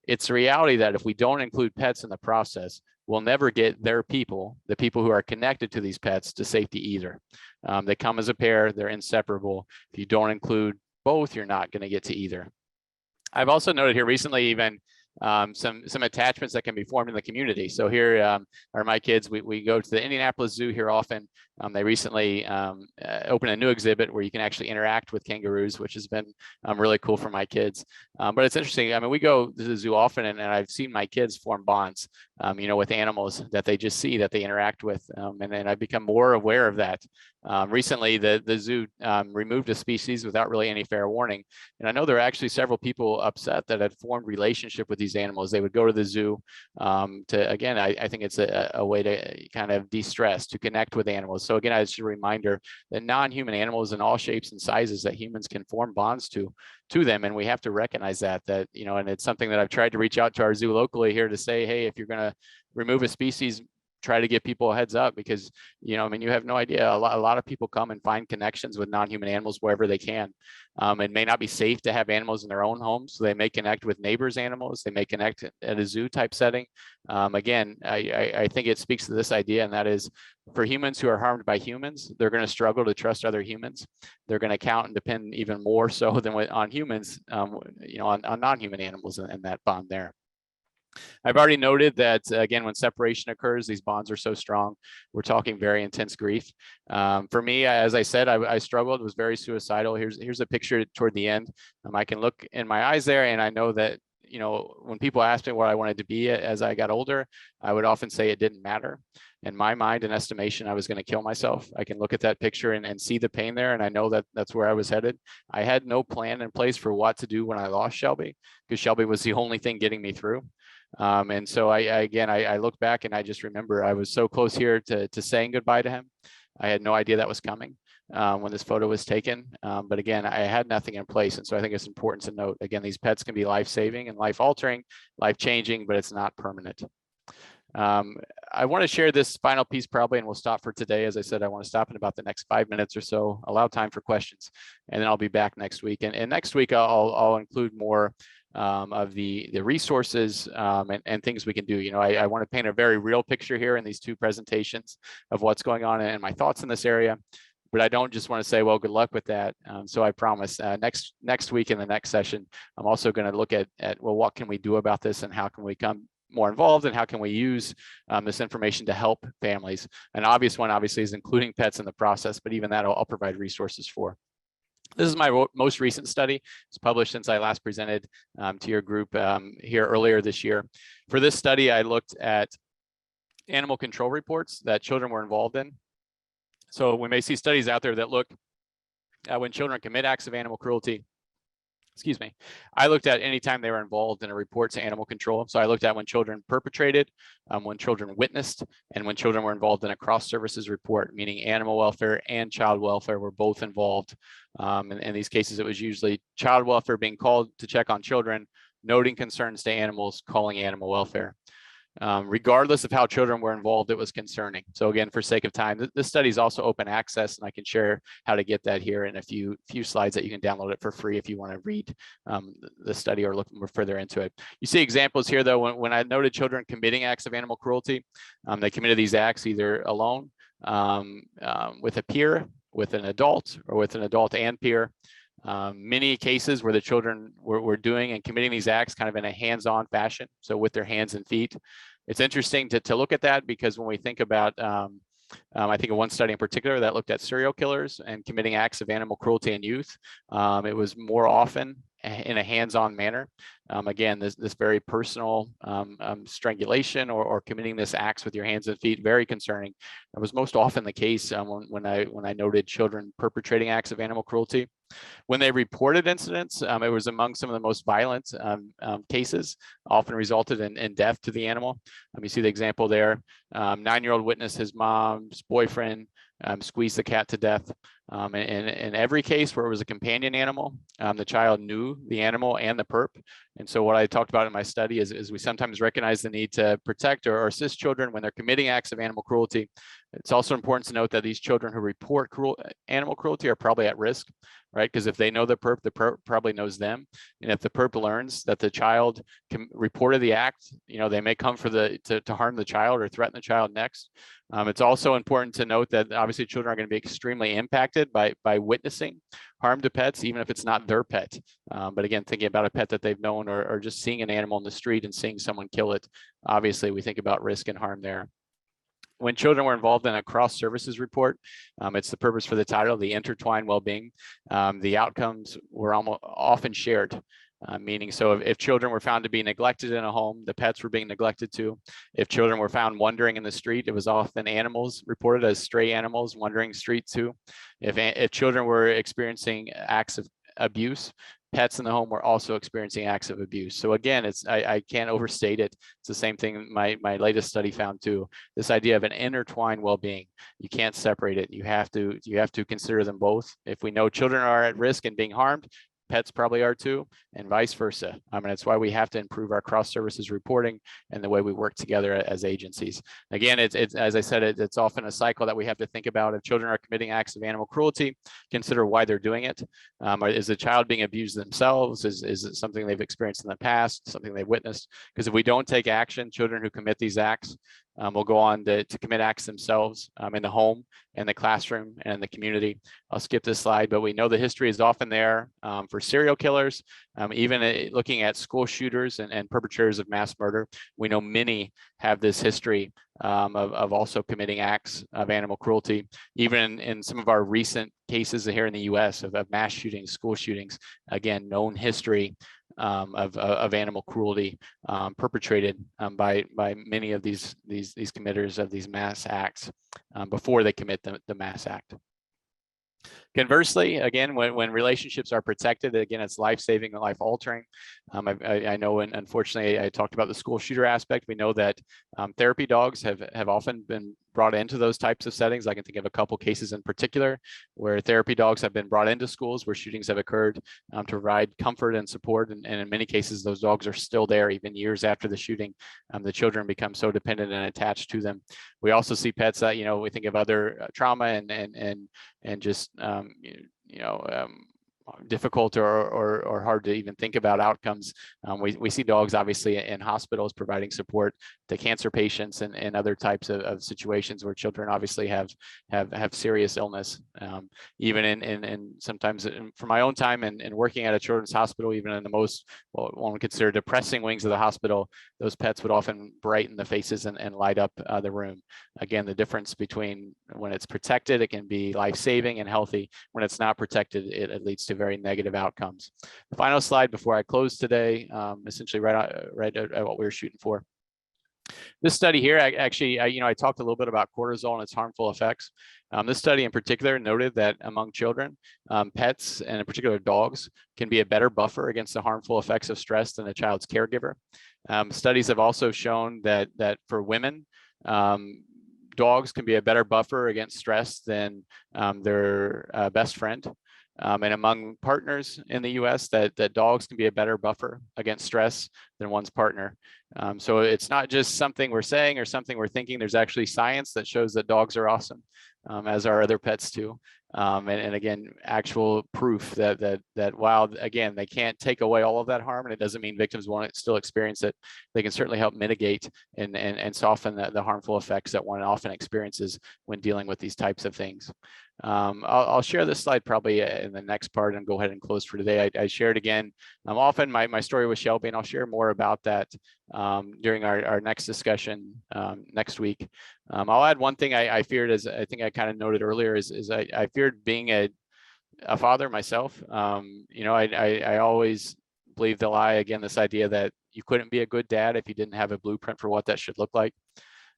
S2: It's the reality that if we don't include pets in the process, we'll never get their people, the people who are connected to these pets, to safety either. They come as a pair, they're inseparable. If you don't include both, you're not going to get to either. I've also noted here recently even some attachments that can be formed in the community. So here are my kids. We go to the Indianapolis Zoo here often. They recently opened a new exhibit where you can actually interact with kangaroos, which has been really cool for my kids. But it's interesting. I mean, we go to the zoo often, and I've seen my kids form bonds, you know, with animals that they just see, that they interact with. And I've become more aware of that. Recently, the zoo removed a species without really any fair warning. And I know there are actually several people upset that had formed relationship with these animals. They would go to the zoo again, I think it's a way to kind of de-stress, to connect with animals. So again, it's a reminder that non-human animals in all shapes and sizes, that humans can form bonds to them. And we have to recognize that, you know, and it's something that I've tried to reach out to our zoo locally here to say, hey, if you're going to remove a species, try to give people a heads up, because, you know, I mean, you have no idea. A lot of people come and find connections with non-human animals wherever they can. It may not be safe to have animals in their own homes, so they may connect with neighbors' animals. They may connect at a zoo type setting. Again, I think it speaks to this idea, and that is, for humans who are harmed by humans, they're going to struggle to trust other humans. They're going to count and depend even more so than on humans, you know, on non-human animals, and that bond there. I've already noted that, again, when separation occurs, these bonds are so strong. We're talking very intense grief. For me, as I said, I struggled, was very suicidal. Here's a picture toward the end. I can look in my eyes there, and I know that, you know, when people asked me what I wanted to be as I got older, I would often say it didn't matter. In my mind and estimation, I was going to kill myself. I can look at that picture and see the pain there, and I know that that's where I was headed. I had no plan in place for what to do when I lost Shelby, because Shelby was the only thing getting me through. And so I look back and I just remember I was so close here to saying goodbye to him. I had no idea that was coming when this photo was taken. But again, I had nothing in place. And so I think it's important to note, again, these pets can be life-saving and life-altering, life-changing, but it's not permanent. I want to share this final piece probably, and we'll stop for today. As I said, I want to stop in about the next 5 minutes or so, allow time for questions, and then I'll be back next week. And next week, I'll include more of the resources and things we can do. You know, I want to paint a very real picture here in these two presentations of what's going on and my thoughts in this area. But I don't just want to say, well, good luck with that. So I promise next week in the next session, I'm also going to look at, well, what can we do about this, and how can we come more involved, and how can we use this information to help families? An obvious one, obviously, is including pets in the process, but even that I'll provide resources for. This is my most recent study. It's published since I last presented to your group here earlier this year. For this study, I looked at animal control reports that children were involved in. So we may see studies out there that look at when children commit acts of animal cruelty. Excuse me. I looked at any time they were involved in a report to animal control. So I looked at when children perpetrated, when children witnessed, and when children were involved in a cross-services report, meaning animal welfare and child welfare were both involved. In these cases, it was usually child welfare being called to check on children, noting concerns to animals, calling animal welfare. regardless of how children were involved, it was concerning. So again, for sake of time, this study is also open access, and I can share how to get that here in a few slides that you can download it for free if you want to read the study or look more further into it. You see examples here, though, when I noted children committing acts of animal cruelty, they committed these acts either alone, with a peer, with an adult, or with an adult and peer. Many cases where the children were doing and committing these acts kind of in a hands-on fashion, so with their hands and feet. It's interesting to look at that, because when we think about, I think of one study in particular that looked at serial killers and committing acts of animal cruelty in youth, it was more often in a hands-on manner. Again, this very personal strangulation or committing this acts with your hands and feet, very concerning. That was most often the case when I noted children perpetrating acts of animal cruelty. When they reported incidents, it was among some of the most violent cases, often resulted in death to the animal. You see the example there. 9-year-old witnessed his mom's boyfriend squeeze the cat to death. In every case where it was a companion animal, the child knew the animal and the perp. And so what I talked about in my study is we sometimes recognize the need to protect or assist children when they're committing acts of animal cruelty. It's also important to note that these children who report animal cruelty are probably at risk, right? Because if they know the perp probably knows them. And if the perp learns that the child reported the act, they may come for to harm the child or threaten the child next. It's also important to note that obviously children are going to be extremely impacted by witnessing harm to pets, even if it's not their pet. But again, thinking about a pet that they've known, or just seeing an animal in the street and seeing someone kill it, obviously we think about risk and harm there. When children were involved in a cross-services report, it's the purpose for the title, the intertwined well-being. The outcomes were often shared. Meaning, so if children were found to be neglected in a home, the pets were being neglected too. If children were found wandering in the street, it was often animals reported as stray animals wandering street too. If children were experiencing acts of abuse, pets in the home were also experiencing acts of abuse. So again, I can't overstate it. It's the same thing my latest study found too. This idea of an intertwined well-being. You can't separate it. You have to consider them both. If we know children are at risk and being harmed, pets probably are too, and vice versa. It's why we have to improve our cross-services reporting and the way we work together as agencies. Again, it's as I said, it's often a cycle that we have to think about. If children are committing acts of animal cruelty, consider why they're doing it. Is the child being abused themselves? Is it something they've experienced in the past, something they've witnessed? Because if we don't take action, children who commit these acts will go on to commit acts themselves in the home, in the classroom, and in the community. I'll skip this slide, but we know the history is often there for serial killers, even looking at school shooters and perpetrators of mass murder. We know many have this history of also committing acts of animal cruelty. Even in some of our recent cases here in the US of mass shootings, school shootings, again, known history of animal cruelty perpetrated by many of these committers of these mass acts before they commit the mass act. Conversely, again, when relationships are protected, again, it's life-saving and life-altering. I know, and unfortunately, I talked about the school shooter aspect. We know that therapy dogs have often been brought into those types of settings. I can think of a couple cases in particular where therapy dogs have been brought into schools where shootings have occurred to provide comfort and support. And in many cases, those dogs are still there even years after the shooting. The children become so dependent and attached to them. We also see pets that, we think of other trauma and just, difficult or hard to even think about outcomes. We see dogs obviously in hospitals providing support to cancer patients and other types of situations where children obviously have serious illness. Even in sometimes from my own time and working at a children's hospital, even in the most, one would consider depressing wings of the hospital, those pets would often brighten the faces and light up the room. Again, the difference between when it's protected, it can be life-saving and healthy. When it's not protected, it leads to very negative outcomes. The final slide before I close today, essentially right at what we were shooting for. This study here, I talked a little bit about cortisol and its harmful effects. This study in particular noted that among children, pets, and in particular dogs, can be a better buffer against the harmful effects of stress than a child's caregiver. Studies have also shown that for women, dogs can be a better buffer against stress than their best friend. and among partners in the US that dogs can be a better buffer against stress than one's partner. So it's not just something we're saying or something we're thinking. There's actually science that shows that dogs are awesome, as are other pets too. And again, actual proof that while again they can't take away all of that harm, and it doesn't mean victims won't still experience it, they can certainly help mitigate and soften the harmful effects that one often experiences when dealing with these types of things. I'll share this slide probably in the next part and go ahead and close for today. I shared again often my story with Shelby, and I'll share more about that during our next discussion next week. I'll add one thing I feared, as I think I kind of noted earlier, is I feared being a father myself. You know, I always believed the lie, again, this idea that you couldn't be a good dad if you didn't have a blueprint for what that should look like.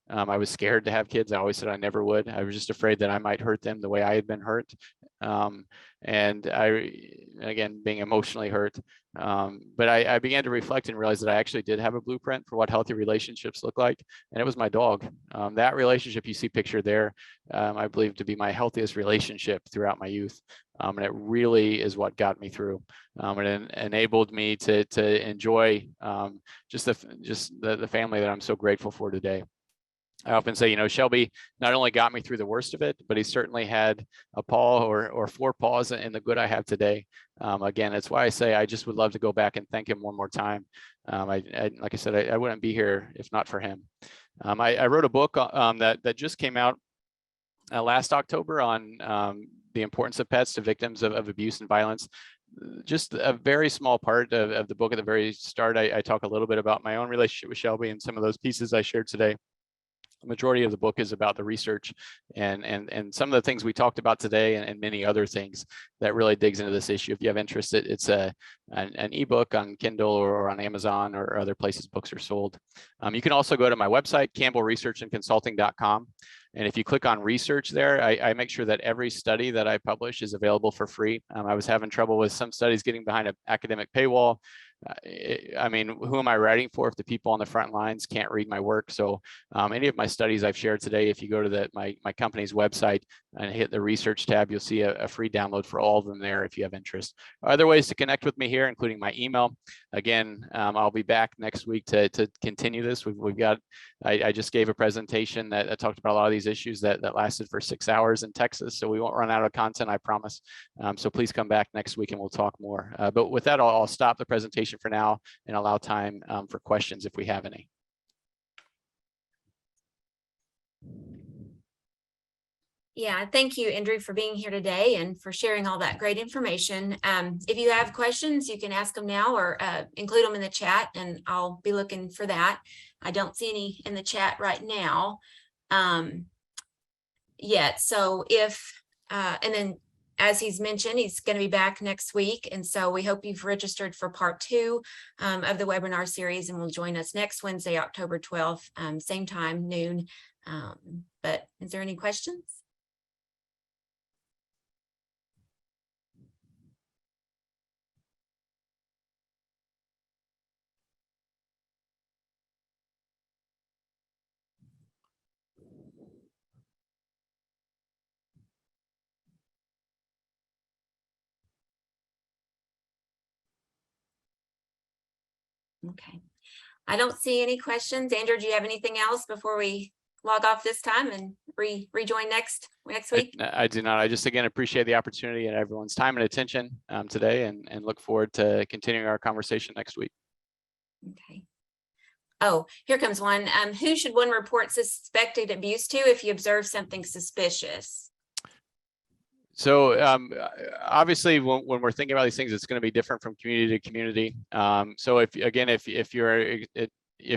S2: I was scared to have kids. I always said I never would. I was just afraid that I might hurt them the way I had been hurt. And again, being emotionally hurt. But I began to reflect and realize that I actually did have a blueprint for what healthy relationships look like. And it was my dog. That relationship you see pictured there, I believe to be my healthiest relationship throughout my youth. And it really is what got me through. And it enabled me to enjoy just the family that I'm so grateful for today. I often say, you know, Shelby not only got me through the worst of it, but he certainly had a paw or four paws in the good I have today. Again, that's why I say I just would love to go back and thank him one more time. Like I said, I wouldn't be here if not for him. I wrote a book that just came out last October on the importance of pets to victims of abuse and violence. Just a very small part of the book. At the very start, I talk a little bit about my own relationship with Shelby and some of those pieces I shared today. The majority of the book is about the research and some of the things we talked about today and many other things that really digs into this issue. If you have interest, it's an ebook on Kindle or on Amazon or other places books are sold. You can also go to my website, campbellresearchandconsulting.com. And if you click on research there, I make sure that every study that I publish is available for free. I was having trouble with some studies getting behind an academic paywall. I mean, who am I writing for if the people on the front lines can't read my work? So any of my studies I've shared today, if you go to my company's website and hit the research tab, you'll see a free download for all of them there if you have interest. Other ways to connect with me here, including my email. Again, I'll be back next week to continue this. We've got, I just gave a presentation that talked about a lot of these issues that lasted for 6 hours in Texas. So we won't run out of content, I promise. So please come back next week and we'll talk more. But with that, I'll stop the presentation for now and allow time for questions if we have any.
S1: Yeah, thank you, Andrew, for being here today and for sharing all that great information. If you have questions, you can ask them now or include them in the chat, and I'll be looking for that. I don't see any in the chat right now yet. So if, and then as he's mentioned, he's going to be back next week. And so we hope you've registered for part 2 of the webinar series, and will join us next Wednesday, October 12th, same time, noon. But is there any questions? Okay. I don't see any questions. Andrew, do you have anything else before we log off this time and rejoin next week?
S2: I do not. I just, again, appreciate the opportunity and everyone's time and attention today and look forward to continuing our conversation next week.
S1: Okay. Oh, here comes one. Who should one report suspected abuse to if you observe something suspicious?
S2: So obviously, when we're thinking about these things, it's going to be different from community to community. So if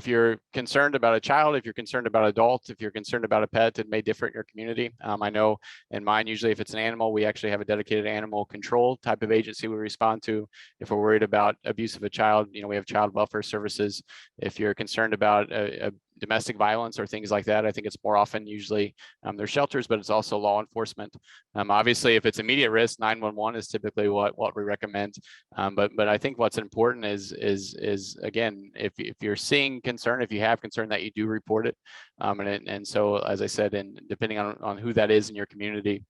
S2: you're concerned about a child, if you're concerned about adults, if you're concerned about a pet, it may differ in your community. I know in mine, usually if it's an animal, we actually have a dedicated animal control type of agency we respond to. If we're worried about abuse of a child, you know, we have child welfare services. If you're concerned about a domestic violence or things like that, I think it's more often usually there's shelters, but it's also law enforcement. Obviously, if it's immediate risk, 911 is typically what we recommend. But I think what's important is again, if you're seeing concern, if you have concern, that you do report it. And so, as I said, and depending on who that is in your community,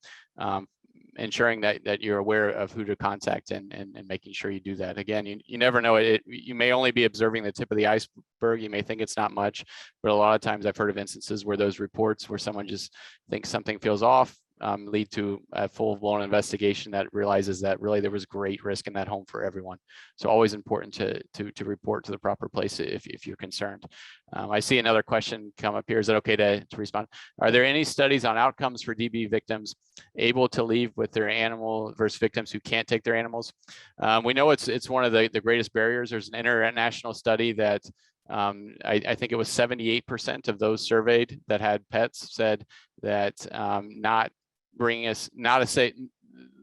S2: ensuring that you're aware of who to contact and making sure you do that. Again, you never know. You may only be observing the tip of the iceberg. You may think it's not much, but a lot of times I've heard of instances where those reports where someone just thinks something feels off lead to a full-blown investigation that realizes that really there was great risk in that home for everyone. So always important to report to the proper place if you're concerned. I see another question come up here. Is it okay to respond? Are there any studies on outcomes for DV victims able to leave with their animal versus victims who can't take their animals? We know it's one of the greatest barriers. There's an international study that I think it was 78% of those surveyed that had pets said that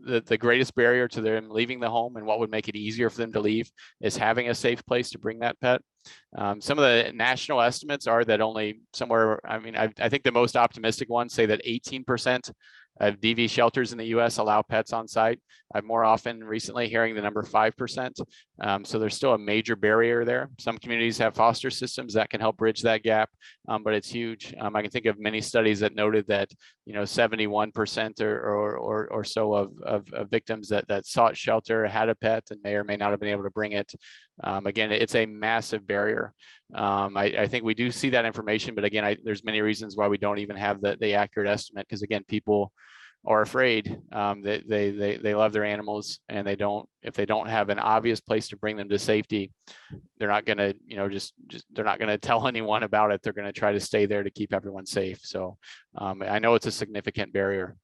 S2: the greatest barrier to them leaving the home and what would make it easier for them to leave is having a safe place to bring that pet. Some of the national estimates are that only somewhere, I think the most optimistic ones say that 18% of DV shelters in the US allow pets on site. I'm more often recently hearing the number 5%. So there's still a major barrier there. Some communities have foster systems that can help bridge that gap, but it's huge. I can think of many studies that noted that 71% or so of victims that sought shelter had a pet and may or may not have been able to bring it. Again, it's a massive barrier. I think we do see that information, but again, there's many reasons why we don't even have the accurate estimate, because again, people are afraid. They love their animals, and if they don't have an obvious place to bring them to safety, they're not going to they're not going to tell anyone about it. They're going to try to stay there to keep everyone safe. So I know it's a significant barrier.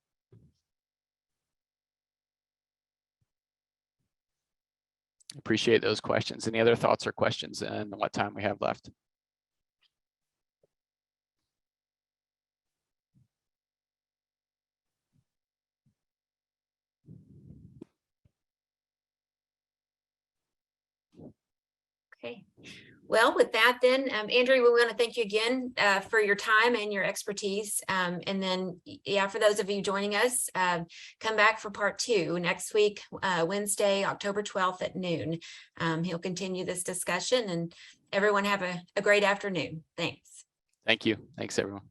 S2: Appreciate those questions. Any other thoughts or questions and what time we have left?
S1: Okay. Well, with that then, Andrew, we want to thank you again for your time and your expertise. And then, yeah, for those of you joining us, come back for part 2 next week, Wednesday, October 12th at noon. He'll continue this discussion, and everyone have a great afternoon. Thanks.
S2: Thank you. Thanks, everyone.